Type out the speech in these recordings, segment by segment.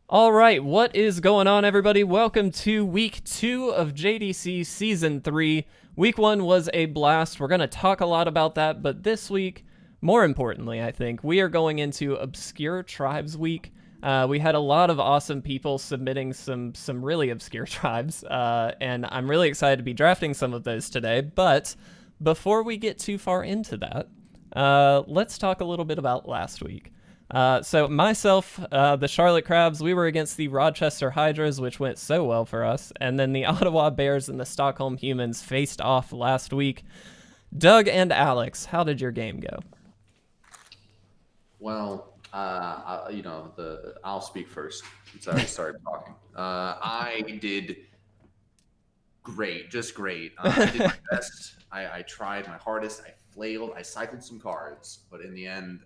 All right, what is going on, everybody? Welcome to week 2 of JDC Season 3. Week 1 was a blast. We're going to talk a lot about that, but this week, more importantly, I think, we are going into Obscure Tribes Week. We had a lot of awesome people submitting some really obscure tribes, and I'm really excited to be drafting some of those today. But before we get too far into that, let's talk a little bit about last week. So myself, the Charlotte Crabs, we were against the Rochester Hydras, which went so well for us, and then the Ottawa Bears and the Stockholm Humans faced off last week. Doug and Alex, how did your game go? Well, I'll speak first since I already started talking. I did great, just great. I did my best. I tried my hardest. I flailed. I cycled some cards, but in the end,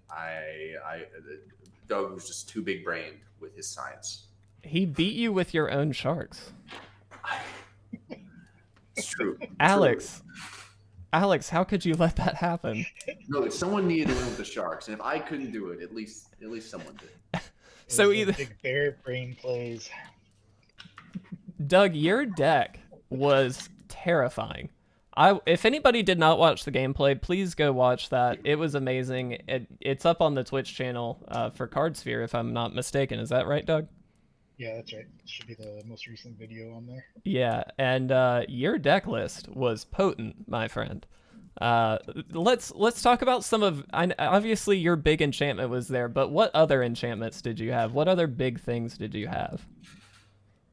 Doug was just too big brained with his science. He beat you with your own sharks. It's true. Alex, Alex, how could you let that happen? No, someone needed to win with the Sharks, and if I couldn't do it, at least someone did. So either big bear brain plays. Doug, your deck was terrifying. If anybody did not watch the gameplay, please go watch that. It was amazing. It's up on the Twitch channel for Cardsphere, if I'm not mistaken. Is that right, Doug? Yeah, that's right. It should be the most recent video on there. Yeah, and your deck list was potent, my friend. Let's talk about some of. Obviously, your big enchantment was there, but what other enchantments did you have? What other big things did you have?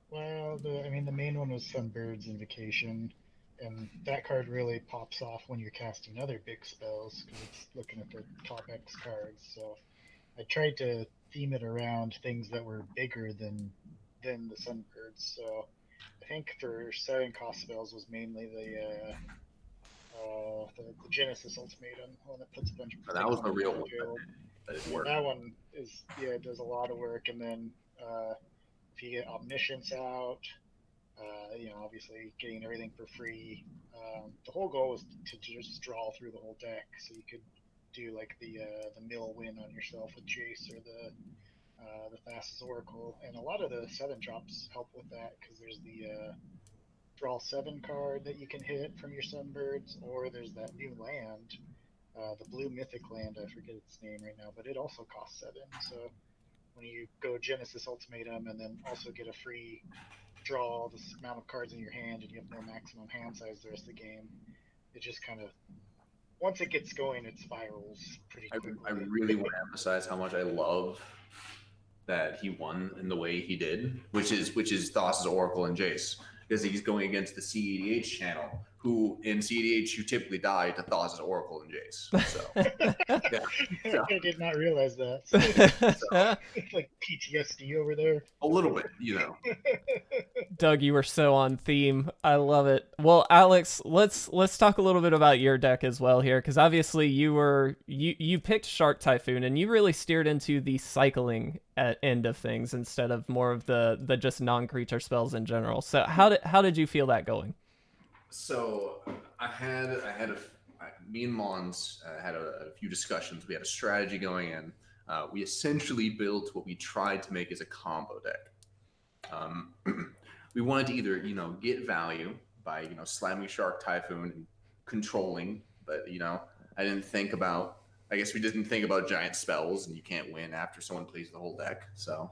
Well, the main one was Sunbird's Invocation, and that card really pops off when you're casting other big spells because it's looking at the top X cards. So I tried to theme it around things that were bigger than the Sunbirds. So I think for setting cost spells was mainly the Genesis Ultimatum, one that puts a bunch of. That was the real one. That one is it does a lot of work, and then if you get Omniscience out, obviously getting everything for free. The whole goal was to just draw through the whole deck, so you could do like the mill win on yourself with Jace or the Thassa's Oracle, and a lot of the 7 drops help with that because there's the draw 7 card that you can hit from your Sunbirds, or there's that new land, the blue mythic land. I forget its name right now, but it also costs 7. So when you go Genesis Ultimatum and then also get a free draw this amount of cards in your hand, and you have no maximum hand size the rest of the game, it just kind of, once it gets going, it spirals pretty quickly. I really want to emphasize how much I love that he won in the way he did, which is Thassa's Oracle and Jace, because he's going against the CEDH channel, who in CEDH you typically die to Thassa's Oracle and Jace. So, yeah. I did not realize that. So, it's like PTSD over there. A little bit, Doug, you were so on theme. I love it. Well, Alex, let's talk a little bit about your deck as well here, because obviously you picked Shark Typhoon, and you really steered into the cycling end of things instead of more of the just non-creature spells in general. So how did you feel that going? So me and Mons had a few discussions. We had a strategy going in. We essentially built what we tried to make as a combo deck. We wanted to either, get value by, slamming Shark Typhoon and controlling, but, I didn't think about, I guess we didn't think about giant spells, and you can't win after someone plays the whole deck. So,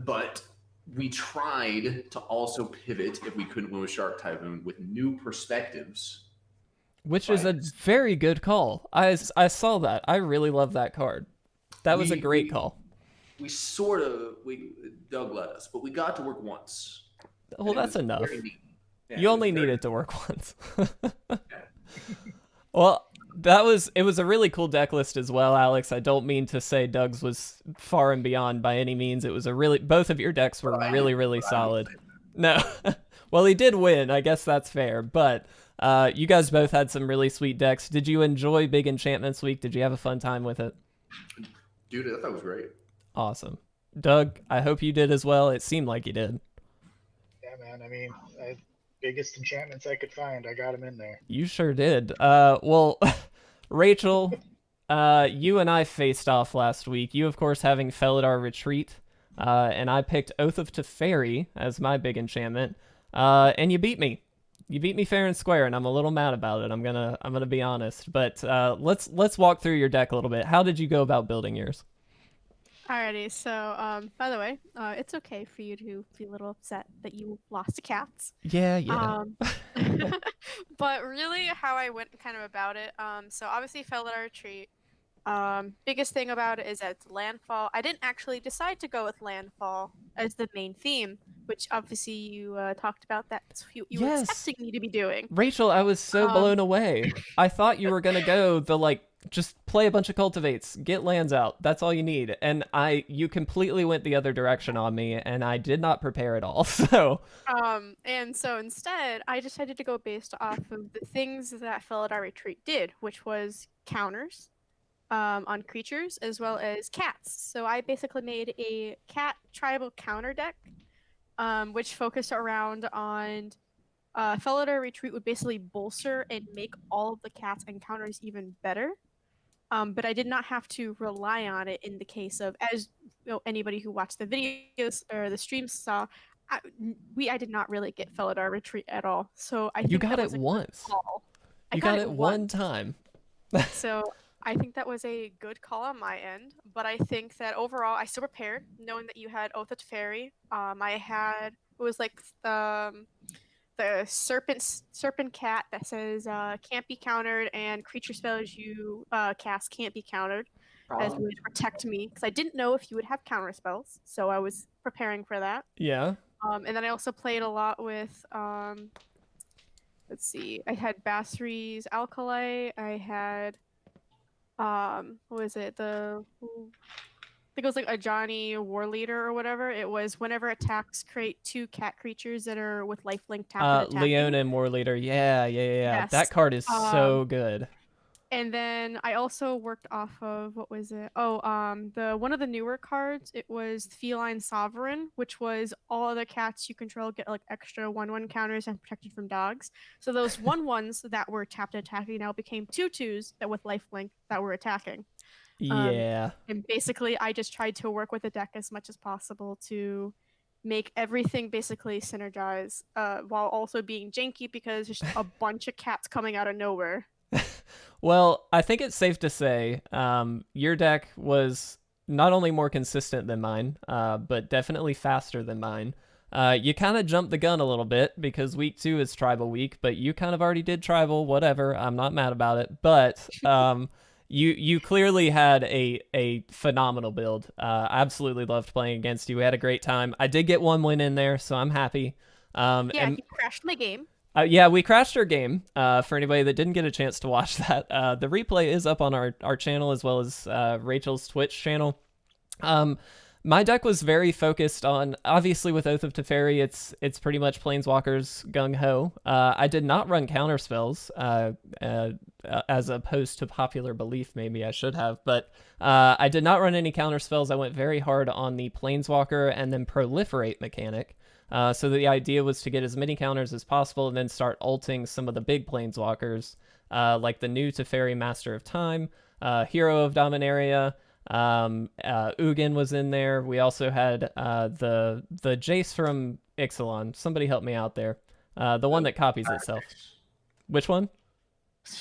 but we tried to also pivot if we couldn't win with Shark Typhoon with new perspectives. Which is a very good call. I saw that. I really love that card. That was a great call. Doug let us, but we got to work once. Well, that's enough. Yeah, you only needed to work once. Yeah. Well, it was a really cool deck list as well, Alex. I don't mean to say Doug's was far and beyond by any means. It was both of your decks were really solid. No. Well, he did win. I guess that's fair. But you guys both had some really sweet decks. Did you enjoy Big Enchantments Week? Did you have a fun time with it? Dude, I thought it was great. Awesome. Doug, I hope you did as well. It seemed like you did. Yeah, man. Biggest enchantments I could find, I got them in there. You sure did. Well, Rachel, You and I faced off last week. You, of course, having Felidar Retreat, and I picked Oath of Teferi as my big enchantment, and you beat me. You beat me fair and square, and I'm a little mad about it. I'm gonna be honest. But let's walk through your deck a little bit. How did you go about building yours? Alrighty, so by the way, it's okay for you to be a little upset that you lost to cats. Yeah. Um, but really, how I went kind of about it. So obviously, Felidar Retreat. Biggest thing about it is that it's landfall. I didn't actually decide to go with landfall as the main theme, which obviously you talked about that you were Yes. expecting me to be doing. Rachel, I was so Um, blown away. I thought you were gonna go the just play a bunch of cultivates, get lands out. That's all you need. And you completely went the other direction on me, and I did not prepare at all. So And so instead, I decided to go based off of the things that Felidar Retreat did, which was counters on creatures as well as cats. So I basically made a cat tribal counter deck, which focused around on Felidar Retreat would basically bolster and make all of the cats and counters even better. But I did not have to rely on it in the case of, as anybody who watched the videos or the streams saw, I did not really get Felidar Retreat at all. So I think you got that it was a good once. call. I You got got it it one once. time. So I think that was a good call on my end. But I think that overall, I still prepared, knowing that you had Oath of Fairy. I had it was like the serpent cat that says can't be countered, and creature spells you cast can't be countered as a way to protect me, because I didn't know if you would have counter spells, so I was preparing for that. Yeah. And then I also played a lot with let's see, I had Basri's Alkali, I had what was it, I think it was like a Johnny War Leader or whatever. It was whenever attacks create 2 cat creatures that are with lifelink tapped and attacking. Leona and War Leader. Yeah. Yes. That card is so good. And then I also worked off of, what was it? Oh, the one of the newer cards, it was Feline Sovereign, which was all other cats you control get like extra 1/1 counters and protected from dogs. So those 1/1s that were tapped and attacking now became 2/2s that with lifelink that were attacking. Yeah. And basically, I just tried to work with the deck as much as possible to make everything basically synergize, while also being janky because there's a bunch of cats coming out of nowhere. Well, I think it's safe to say your deck was not only more consistent than mine, but definitely faster than mine. You kind of jumped the gun a little bit because week 2 is tribal week, but you kind of already did tribal, whatever. I'm not mad about it. But you clearly had a phenomenal build. I absolutely loved playing against you. We had a great time. I did get 1 win in there, so I'm happy. Yeah, you crashed my game. Yeah, we crashed our game. For anybody that didn't get a chance to watch that, the replay is up on our channel as well as Rachel's Twitch channel. My deck was very focused on, obviously with Oath of Teferi, it's pretty much Planeswalkers gung-ho. I did not run counter spells, as opposed to popular belief, maybe I should have, but I did not run any counter spells. I went very hard on the Planeswalker and then Proliferate mechanic. So the idea was to get as many counters as possible and then start ulting some of the big Planeswalkers, like the new Teferi Master of Time, Hero of Dominaria, Ugin was in there. We also had the Jace from Ixalan. Somebody help me out there. The one that copies itself. Which one?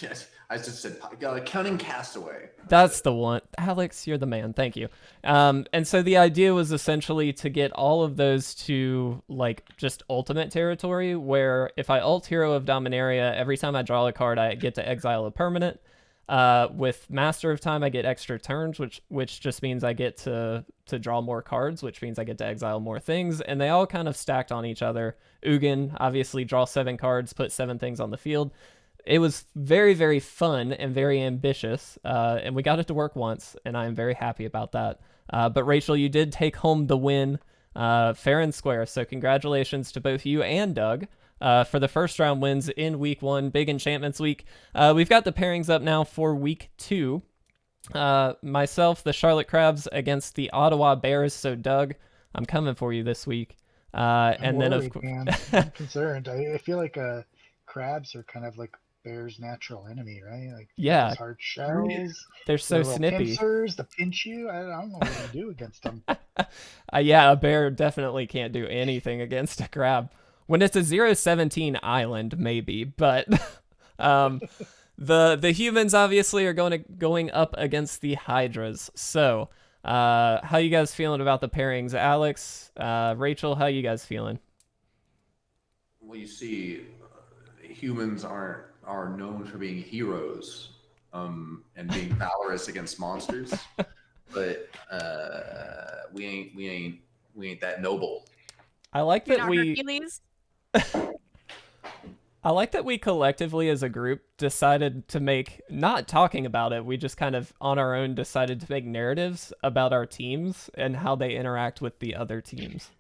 Yes, I just said Counting Castaway. That's the one. Alex, you're the man. Thank you. And so the idea was essentially to get all of those to like just ultimate territory, where if I ult Hero of Dominaria, every time I draw a card, I get to exile a permanent. With Master of Time, I get extra turns, which just means I get to draw more cards, which means I get to exile more things, and they all kind of stacked on each other. Ugin, obviously, draw 7 cards, put 7 things on the field. It was very, very fun and very ambitious, and we got it to work once, and I'm very happy about that. But Rachel, you did take home the win, fair and square, so congratulations to both you and Doug. For the first round wins in week 1, Big Enchantments week. We've got the pairings up now for week 2. Myself, the Charlotte Crabs against the Ottawa Bears. So Doug, I'm coming for you this week. I'm worried, man. I'm concerned. I feel like crabs are kind of like bear's natural enemy, right? Like Yeah. those hard shells, They're the so little snippy. pincers, the pinch you. I don't know what you do against them. Yeah, a bear definitely can't do anything against a crab. When it's a 017 island, maybe, but um, the humans obviously are going up against the hydras. So, how you guys feeling about the pairings? Alex, Rachel, how you guys feeling? Well, you see, humans are known for being heroes, and being valorous against monsters, but we ain't that noble. I like You're that not we Hercules. I like that we collectively as a group decided to make, not talking about it, we just kind of on our own decided to make narratives about our teams and how they interact with the other teams.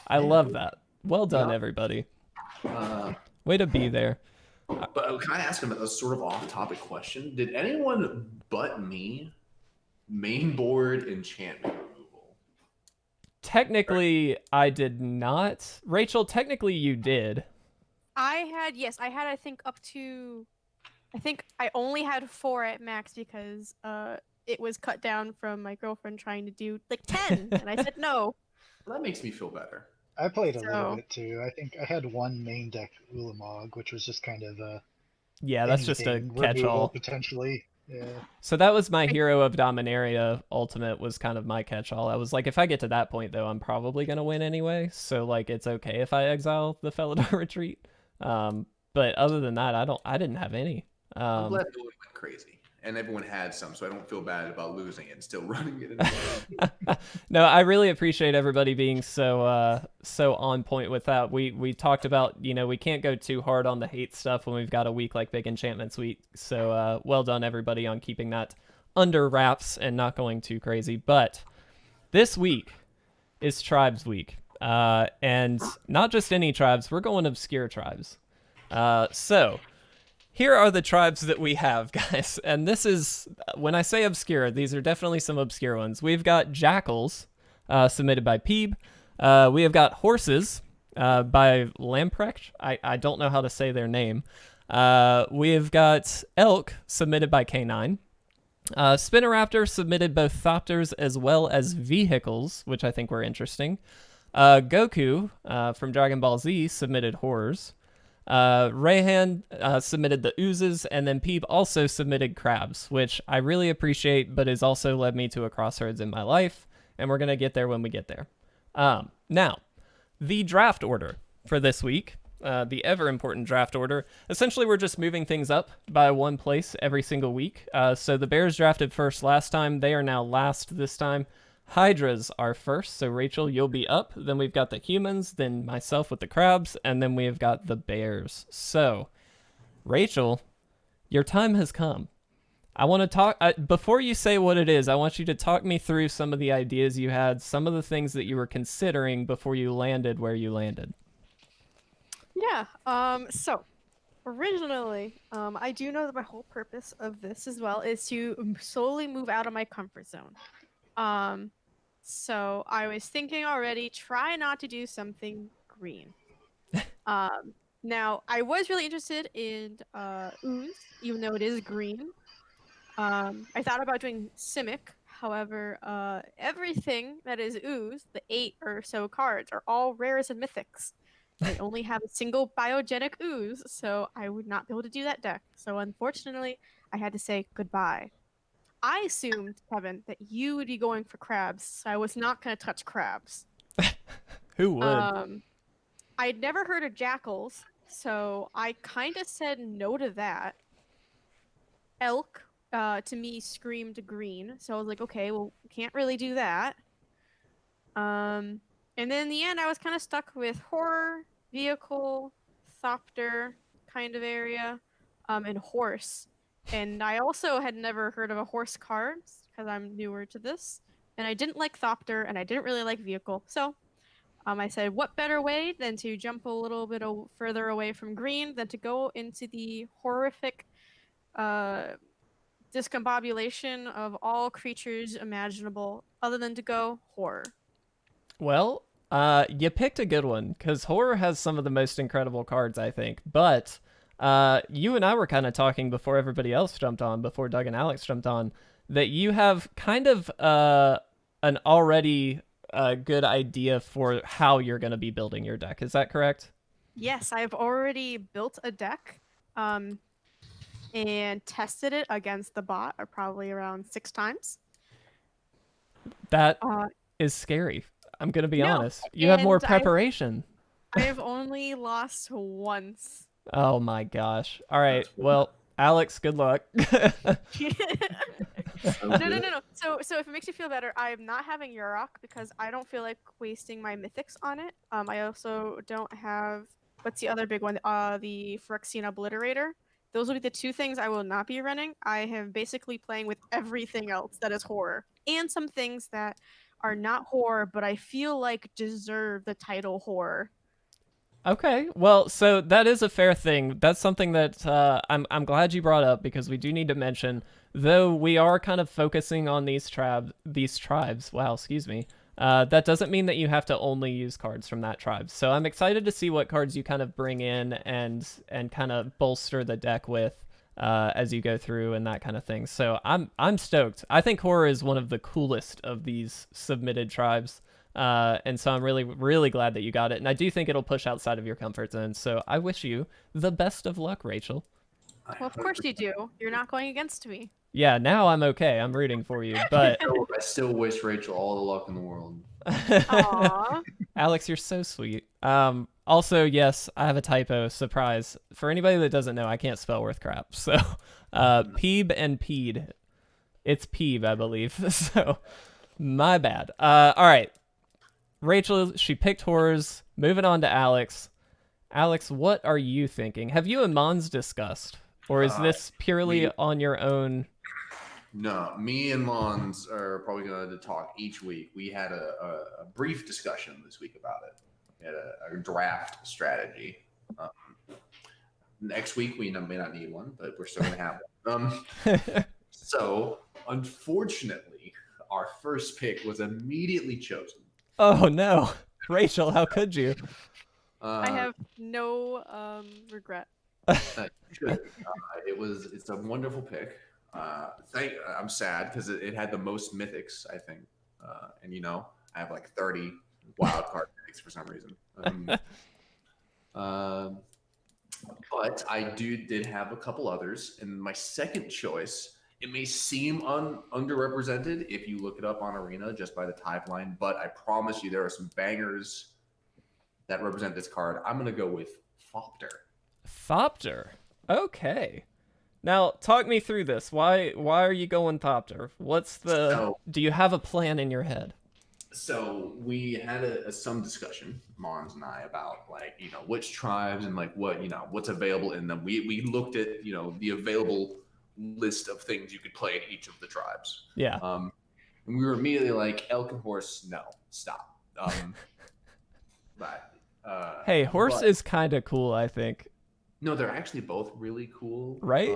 I love that. Well done, Yeah. everybody. Uh, Way to be there. but can I ask him a sort of off-topic question? Did anyone but me mainboard enchantment removal? Technically, I did not. Rachel, technically you did. I had I think up to I think I only had 4 at max because it was cut down from my girlfriend trying to do like 10 and I said no. Well, that makes me feel better. I played a little So- bit too. I think I had one main deck Ulamog, which was just kind of Yeah, that's just a anything removal catch-all. potentially. Yeah. So that was my Hero of Dominaria ultimate was kind of my catch-all. I was like, if I get to that point, though, I'm probably going to win anyway. So, like, it's okay if I exile the Felidar Retreat. But other than that, I didn't have any. I'm glad no one went crazy, and everyone had some, so I don't feel bad about losing it and still running it. Anyway. No, I really appreciate everybody being so on point with that. We talked about, we can't go too hard on the hate stuff when we've got a week like Big Enchantments Week. So well done everybody on keeping that under wraps and not going too crazy. But this week is Tribes Week, and not just any tribes. We're going obscure tribes. So here are the tribes that we have, guys. And this is, when I say obscure, these are definitely some obscure ones. We've got jackals, submitted by Peeb. We have got horses, by Lamprecht. I don't know how to say their name. We have got elk, submitted by K9. Spinoraptor submitted both thopters as well as vehicles, which I think were interesting. Goku, from Dragon Ball Z, submitted horrors. Rayhan submitted the oozes, and then Peeb also submitted crabs, which I really appreciate, but has also led me to a crossroads in my life, and we're going to get there when we get there. Now, the draft order for this week, the ever-important draft order, essentially we're just moving things up by one place every single week. So the Bears drafted first last time. They are now last this time. Hydras are first, so Rachel, you'll be up. Then we've got the humans, then myself with the crabs, and then we've got the bears. So, Rachel, your time has come. I want to talk, before you say what it is, I want you to talk me through some of the ideas you had, some of the things that you were considering before you landed where you landed. Yeah. So originally, I do know that my whole purpose of this as well is to slowly move out of my comfort zone. So I was thinking already, try not to do something green. Now I was really interested in ooze, even though it is green. I thought about doing Simic. However, everything that is ooze, the 8 or so cards, are all rares and mythics. I only have a single biogenic ooze, so I would not be able to do that deck. So unfortunately, I had to say goodbye. I assumed, Kevin, that you would be going for crabs, so I was not going to touch crabs. Who would? I'd never heard of jackals, so I kind of said no to that. Elk, to me, screamed green, so I was like, okay, well, can't really do that. And then in the end, I was kind of stuck with horror, vehicle, thopter kind of area, and horse. And I also had never heard of a horse card because I'm newer to this. And I didn't like thopter, and I didn't really like vehicle. So I said, what better way than to jump a little bit further away from green than to go into the horrific discombobulation of all creatures imaginable other than to go horror. Well, you picked a good one, because horror has some of the most incredible cards, I think. But You and I were kind of talking before everybody else jumped on, before Doug and Alex jumped on, that you have kind of an already good idea for how you're going to be building your deck. Is that correct? Yes, I've already built a deck and tested it against the bot probably around 6 times. That Uh, is scary. I'm going to be No, honest. You have more and preparation. I've only lost once. Oh my gosh. All right. That's good. Well, Alex, good luck. No. So if it makes you feel better, I'm not having Yurok because I don't feel like wasting my mythics on it. I also don't have what's the other big one? The Phyrexian Obliterator. Those will be the 2 things I will not be running. I have basically playing with everything else that is horror and some things that are not horror, but I feel like deserve the title horror. Okay, well, so that is a fair thing. That's something that I'm glad you brought up because we do need to mention. Though we are kind of focusing on these tribes. Wow, excuse me. That doesn't mean that you have to only use cards from that tribe. So I'm excited to see what cards you kind of bring in and kind of bolster the deck with as you go through and that kind of thing. So I'm stoked. I think horror is one of the coolest of these submitted tribes. And so I'm really, really glad that you got it. And I do think it'll push outside of your comfort zone. So I wish you the best of luck, Rachel. Well, of course you do. You're not going against me. Yeah, now I'm okay. I'm rooting for you. But I still wish Rachel all the luck in the world. Aww. Alex, you're so sweet. Also, yes, I have a typo. Surprise. For anybody that doesn't know, I can't spell worth crap. So Peeb and Peed. It's Peeb, I believe. So my bad. All right. Rachel, she picked horrors. Moving on to Alex. Alex, what are you thinking? Have you and Mons discussed? Or is this purely on your own? No, me and Mons are probably going to talk each week. We had a brief discussion this week about it. We had a draft strategy. Next week, we may not need one, but we're still going to have one. So, unfortunately, our first pick was immediately chosen. Oh, no. Rachel, how could you? I have no regret. It's a wonderful pick. I'm sad because it had the most mythics, I think. And I have like 30 wild card mythics for some reason. But I did have a couple others, and my second choice. It may seem underrepresented if you look it up on Arena just by the type line, but I promise you there are some bangers that represent this card. I'm gonna go with Thopter. Thopter. Okay. Now talk me through this. Why are you going Thopter? Do you have a plan in your head? So we had some discussion, Mons and I, about which tribes and what's available in them. We looked at the available list of things you could play in each of the tribes. Yeah. And we were immediately like, elk and horse, no, stop. Hey, horse is kind of cool, I think. No, they're actually both really cool. Right?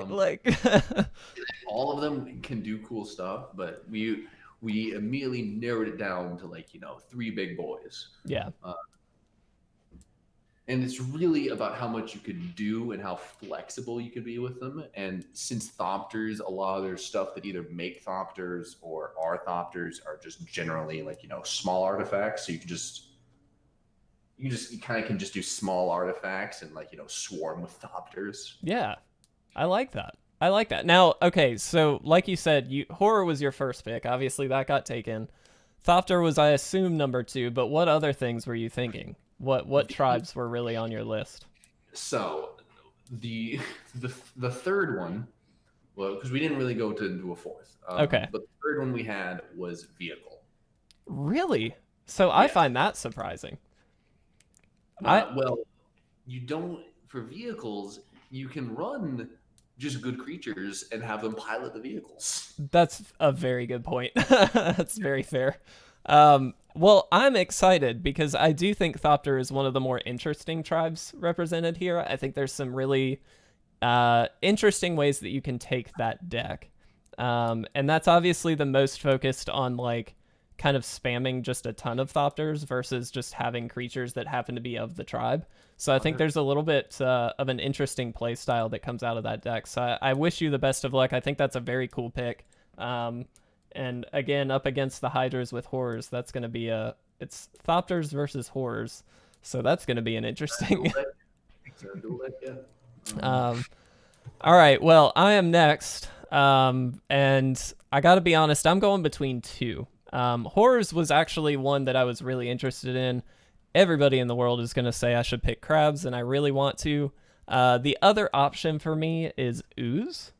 All of them can do cool stuff, but we immediately narrowed it down to 3 big boys. Yeah. And it's really about how much you could do and how flexible you could be with them. And since Thopters, a lot of their stuff that either make Thopters or are Thopters are just generally small artifacts. So you kind of can just do small artifacts and swarm with Thopters. Yeah. I like that. Now, okay, so like you said, horror was your first pick. Obviously that got taken. Thopter was, I assume, number 2, but what other things were you thinking? What tribes were really on your list? So the third one, well, because we didn't really go into a fourth. Okay. But the third one we had was vehicle. Really? So I find that surprising. Well, you don't, for vehicles, you can run just good creatures and have them pilot the vehicles. That's a very good point. That's very fair. Well, I'm excited because I do think Thopter is one of the more interesting tribes represented here. I think there's some really interesting ways that you can take that deck. And that's obviously the most focused on kind of spamming just a ton of Thopters versus just having creatures that happen to be of the tribe. So I think there's a little bit of an interesting play style that comes out of that deck. So I wish you the best of luck. I think that's a very cool pick. And again, up against the Hydras with Horrors, that's going to be it's Thopters versus Horrors. So that's going to be an interesting. All right, well, I am next. And I got to be honest, I'm going between two. Horrors was actually one that I was really interested in. Everybody in the world is going to say I should pick Crabs, and I really want to. The other option for me is Ooze.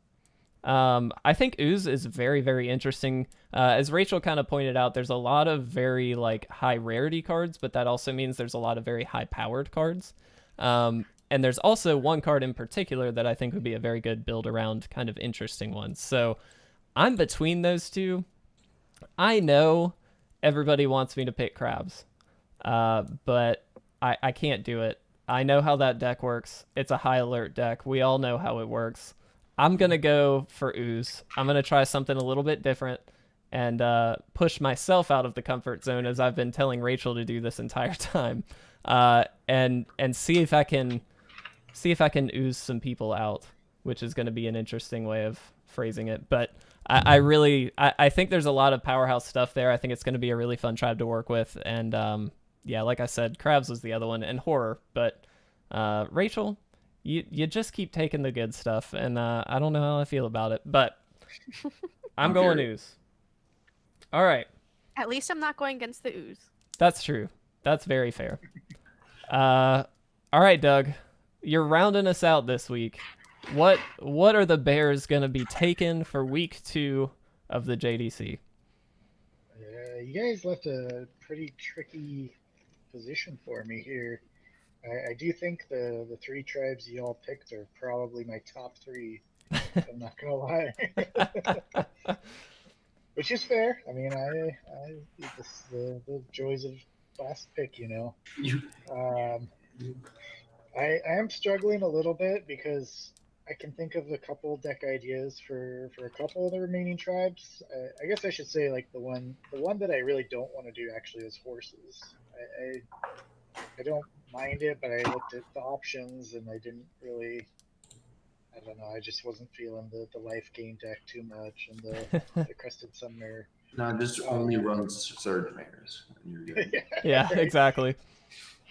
I think Ooze is very, very interesting. As Rachel kind of pointed out, there's a lot of very like high rarity cards, but that also means there's a lot of very high powered cards. And there's also one card in particular that I think would be a very good build around kind of interesting one. So I'm between those two. I know everybody wants me to pick Crabs, but I can't do it. I know how that deck works. It's a high alert deck. We all know how it works. I'm going to go for Ooze. I'm going to try something a little bit different and push myself out of the comfort zone, as I've been telling Rachel to do this entire time, and see if I can ooze some people out, which is going to be an interesting way of phrasing it. But I think there's a lot of powerhouse stuff there. I think it's going to be a really fun tribe to work with. And yeah, like I said, Crabs was the other one, and Horror. But Rachel, you just keep taking the good stuff, and I don't know how I feel about it, but I'm going Ooze. All right. At least I'm not going against the Ooze. That's true. That's very fair. All right, Doug. You're rounding us out this week. What are the Bears going to be taking for week 2 of the JDC? You guys left a pretty tricky position for me here. I do think the 3 tribes you all picked are probably my top 3. I'm not gonna lie. Which is fair. I mean, the joys of last pick, you know. I am struggling a little bit because I can think of a couple deck ideas for a couple of the remaining tribes. I guess I should say like the one that I really don't want to do actually is Horses. I don't mind it, but I looked at the options and I didn't really. I don't know. I just wasn't feeling the life gain deck too much, and the Crested Summoner. No, just only runs Surge Mares. Yeah, exactly.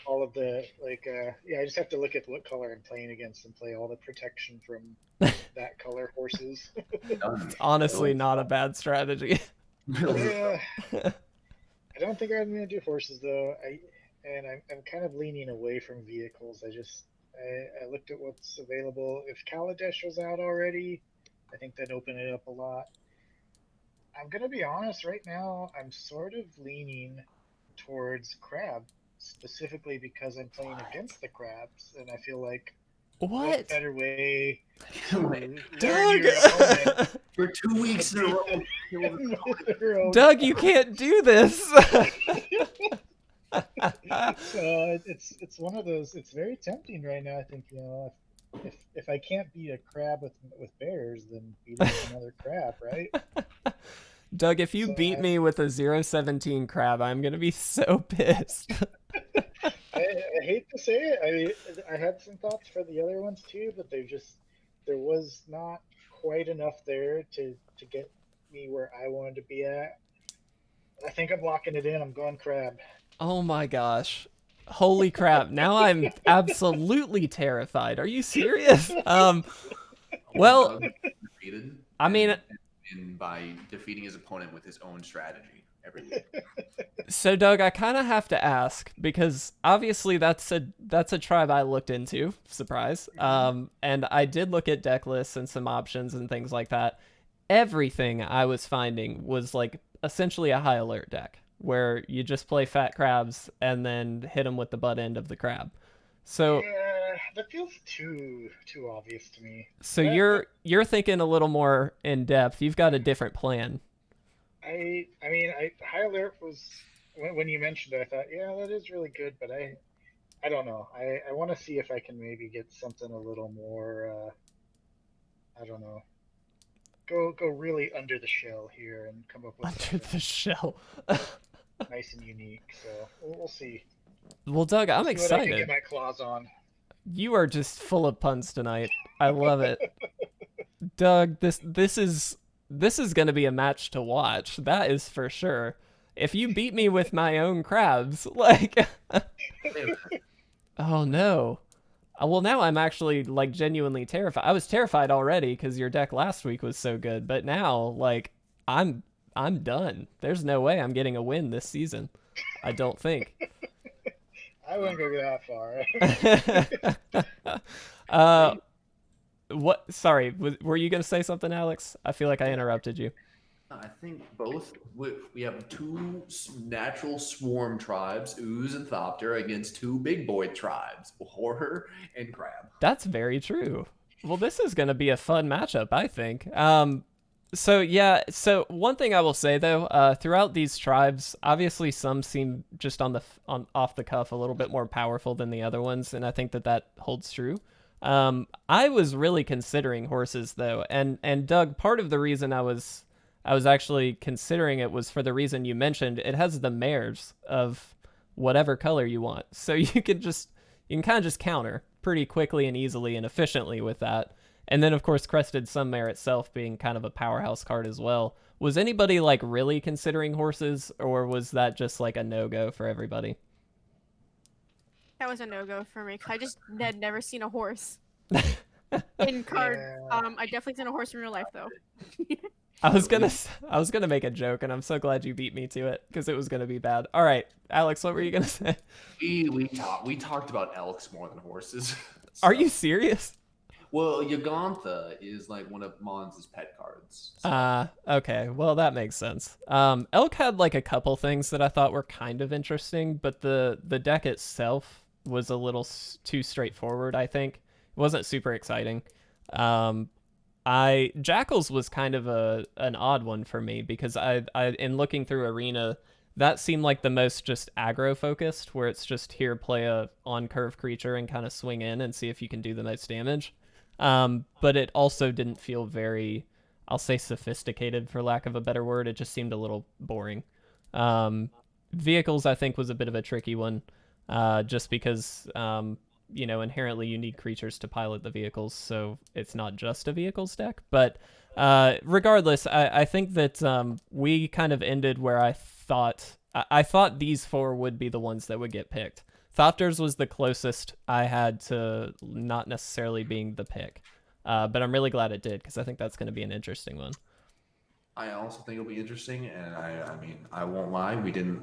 All of the I just have to look at what color I'm playing against and play all the protection from that color horses. It's honestly not a bad strategy. Yeah. I don't think I'm gonna do horses though. I'm kind of leaning away from vehicles. I looked at what's available. If Kaladesh was out already, I think that'd open it up a lot. I'm gonna be honest, right now I'm sort of leaning towards Crab, specifically because I'm playing against the Crabs, and I feel like what better way to Doug! For 2 weeks in a row. Doug, you can't do this. It's one of those. It's very tempting right now. I think, you know, if I can't beat a crab with bears, then beat it with another crab, right? Doug, if you beat me with a 0-17 crab, I'm gonna be so pissed. I hate to say it. I had some thoughts for the other ones too, but there was not quite enough there to get me where I wanted to be at. I think I'm locking it in. I'm going crab. Oh my gosh. Holy crap. Now I'm absolutely terrified. Are you serious? Well, defeated. I mean, and by defeating his opponent with his own strategy every week. So Doug, I kind of have to ask, because obviously that's a tribe I looked into, surprise. And I did look at deck lists and some options and things like that. Everything I was finding was like essentially a high alert deck, where you just play fat crabs and then hit them with the butt end of the crab. So yeah, that feels too obvious to me. So you're thinking a little more in depth. You've got a different plan. I mean, high alert was when you mentioned it. I thought, yeah, that is really good, but I don't know. I want to see if I can maybe get something a little more. I don't know. go really under the shell here and come up with Under something the shell. nice and unique. So we'll see. Well, Doug, I'm See what I can get excited. my claws on. You are just full of puns tonight. I love it. Doug, this is going to be a match to watch. That is for sure. If you beat me with my own crabs, like oh no. Well, now I'm actually like genuinely terrified. I was terrified already because your deck last week was so good, but now like I'm done. There's no way I'm getting a win this season. I don't think. I wouldn't go that far. What? Sorry, were you gonna say something, Alex? I feel like I interrupted you. I think both. We have two natural swarm tribes, Ooze and Thopter, against two big boy tribes, Horror and Crab. That's very true. Well, this is gonna be a fun matchup, I think. So yeah. So one thing I will say though, throughout these tribes, obviously some seem just on off the cuff a little bit more powerful than the other ones, and I think that holds true. I was really considering horses though, and Doug, part of the reason I was actually considering it was for the reason you mentioned. It has the mares of whatever color you want, so you can kind of just counter pretty quickly and easily and efficiently with that. And then of course Crested Sunmare itself being kind of a powerhouse card as well. Was anybody like really considering horses, or was that just like a no-go for everybody? That was a no-go for me, 'cause I just had never seen a horse in card. Yeah. I definitely seen a horse in real life though. I was gonna make a joke, and I'm so glad you beat me to it because it was gonna be bad. All right, Alex, what were you gonna say? We talked about elks more than horses. Are you serious? Well, Yagantha is like one of Mons' pet cards. So. Okay. Well, that makes sense. Elk had like a couple things that I thought were kind of interesting, but the deck itself was a little too straightforward, I think. It wasn't super exciting. Jackals was kind of an odd one for me because I in looking through Arena, that seemed like the most just aggro focused, where it's just here play a on curve creature and kind of swing in and see if you can do the most damage. But it also didn't feel very, I'll say sophisticated for lack of a better word. It just seemed a little boring. Vehicles I think was a bit of a tricky one, just because inherently you need creatures to pilot the vehicles, so it's not just a vehicles deck. But regardless, I think that we kind of ended where I thought these four would be the ones that would get picked. Thopters was the closest I had to not necessarily being the pick, but I'm really glad it did because I think that's going to be an interesting one. I also think it'll be interesting, and I mean, I won't lie, we didn't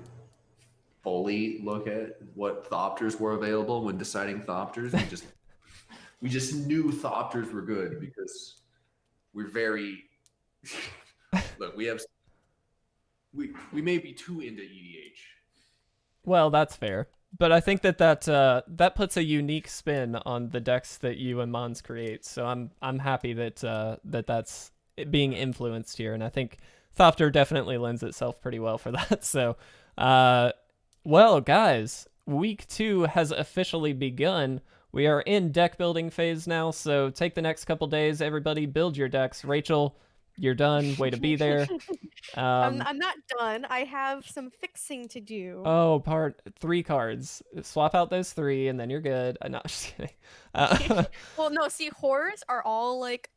fully look at what Thopters were available when deciding Thopters. We just knew Thopters were good because we're very look. We may be too into EDH. Well, that's fair. But I think that puts a unique spin on the decks that you and Mons create. So I'm happy that that's being influenced here, and I think Thopter definitely lends itself pretty well for that. So, well, guys, week 2 has officially begun. We are in deck building phase now. So take the next couple days, everybody, build your decks. Rachel, you're done. Way to be there. I'm not done. I have some fixing to do. Oh, 3 cards. Swap out those 3, and then you're good. I'm not just kidding. Well, no. See, horrors are all like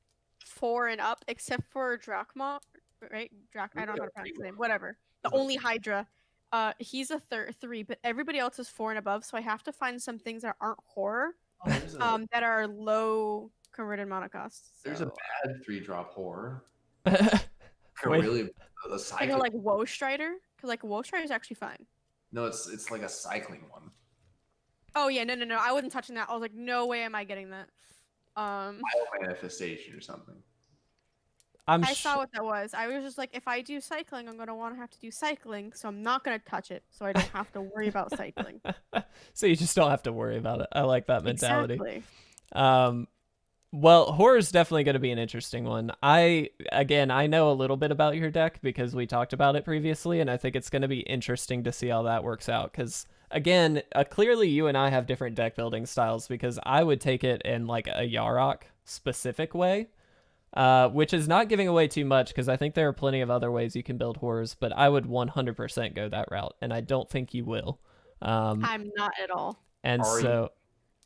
4 and up, except for Drachma, right? I don't know how to pronounce his name. Whatever. The only Hydra. He's a 3, but everybody else is 4 and above. So I have to find some things that aren't horror, that are low converted mana costs. So. There's a bad 3-drop horror. Wait. Really, a cycling. Like Woe Strider, because like Woe Strider is actually fine. No, it's like a cycling one. Oh yeah, no. I wasn't touching that. I was like, no way am I getting that. Manifestation or something. I saw what that was. I was just like, if I do cycling, I'm gonna want to have to do cycling, so I'm not gonna touch it, so I don't have to worry about cycling. So you just don't have to worry about it. I like that mentality. Exactly. Well, horror's definitely going to be an interesting one. I know a little bit about your deck because we talked about it previously, and I think it's going to be interesting to see how that works out. Because, again, clearly you and I have different deck building styles because I would take it in like a Yarok specific way. which is not giving away too much because I think there are plenty of other ways you can build horrors, but I would 100% go that route, and I don't think you will. I'm not at all. And Are so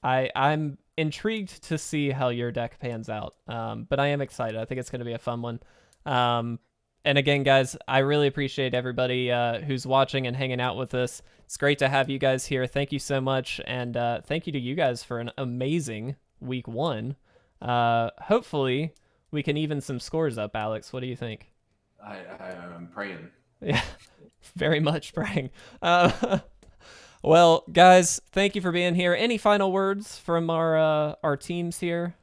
I'm intrigued to see how your deck pans out, but I am excited. I think it's going to be a fun one. And again, guys, I really appreciate everybody who's watching and hanging out with us. It's great to have you guys here. Thank you so much, and thank you to you guys for an amazing week 1. Hopefully, we can even some scores up, Alex. What do you think? I'm praying. Yeah, very much praying. Well, guys, thank you for being here. Any final words from our teams here?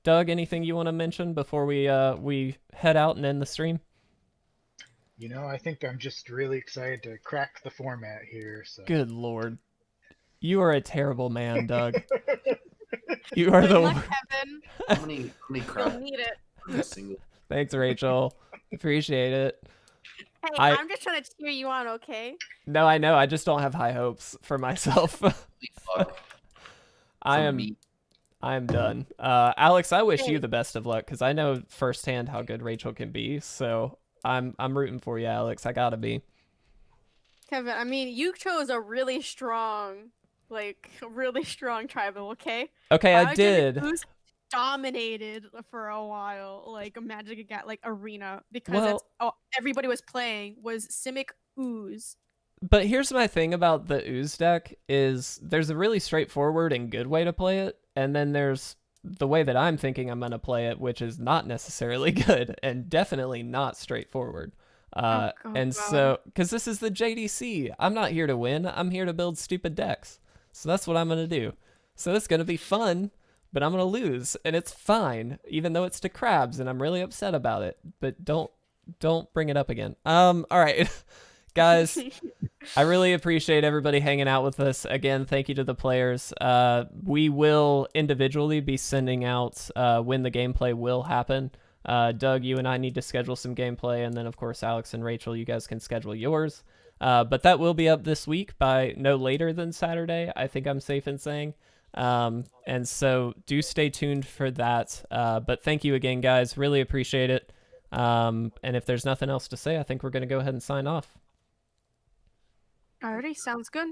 Doug, anything you want to mention before we head out and end the stream? You know, I think I'm just really excited to crack the format here. So. Good Lord. You are a terrible man, Doug. You are Good the luck, worst. Kevin. How many You'll crowd need it. single? Thanks, Rachel. Appreciate it. Hey, I- I'm just trying to cheer you on, okay? No, I know. I just don't have high hopes for myself. Fuck. I From am me. done. Alex, I wish you Hey. the best of luck because I know firsthand how good Rachel can be. So I'm rooting for you, Alex. I gotta be. Kevin, I mean, you chose a really strong tribal, okay? Okay, I Alexander did. Goose dominated for a while, like Magic like Arena, because Well- that's all everybody was playing was Simic Ooze. But here's my thing about the Ooze deck is there's a really straightforward and good way to play it, and then there's the way that I'm thinking I'm gonna play it, which is not necessarily good and definitely not straightforward. God. And so, because this is the JDC, I'm not here to win. I'm here to build stupid decks. So that's what I'm gonna do. So it's gonna be fun, but I'm gonna lose, and it's fine, even though it's to crabs, and I'm really upset about it. But don't bring it up again. All right. Guys, I really appreciate everybody hanging out with us. Again, thank you to the players. We will individually be sending out when the gameplay will happen. Doug, you and I need to schedule some gameplay, and then, of course, Alex and Rachel, you guys can schedule yours. But that will be up this week by no later than Saturday, I think I'm safe in saying. And so do stay tuned for that. But thank you again, guys. Really appreciate it. And if there's nothing else to say, I think we're going to go ahead and sign off. Alrighty, sounds good.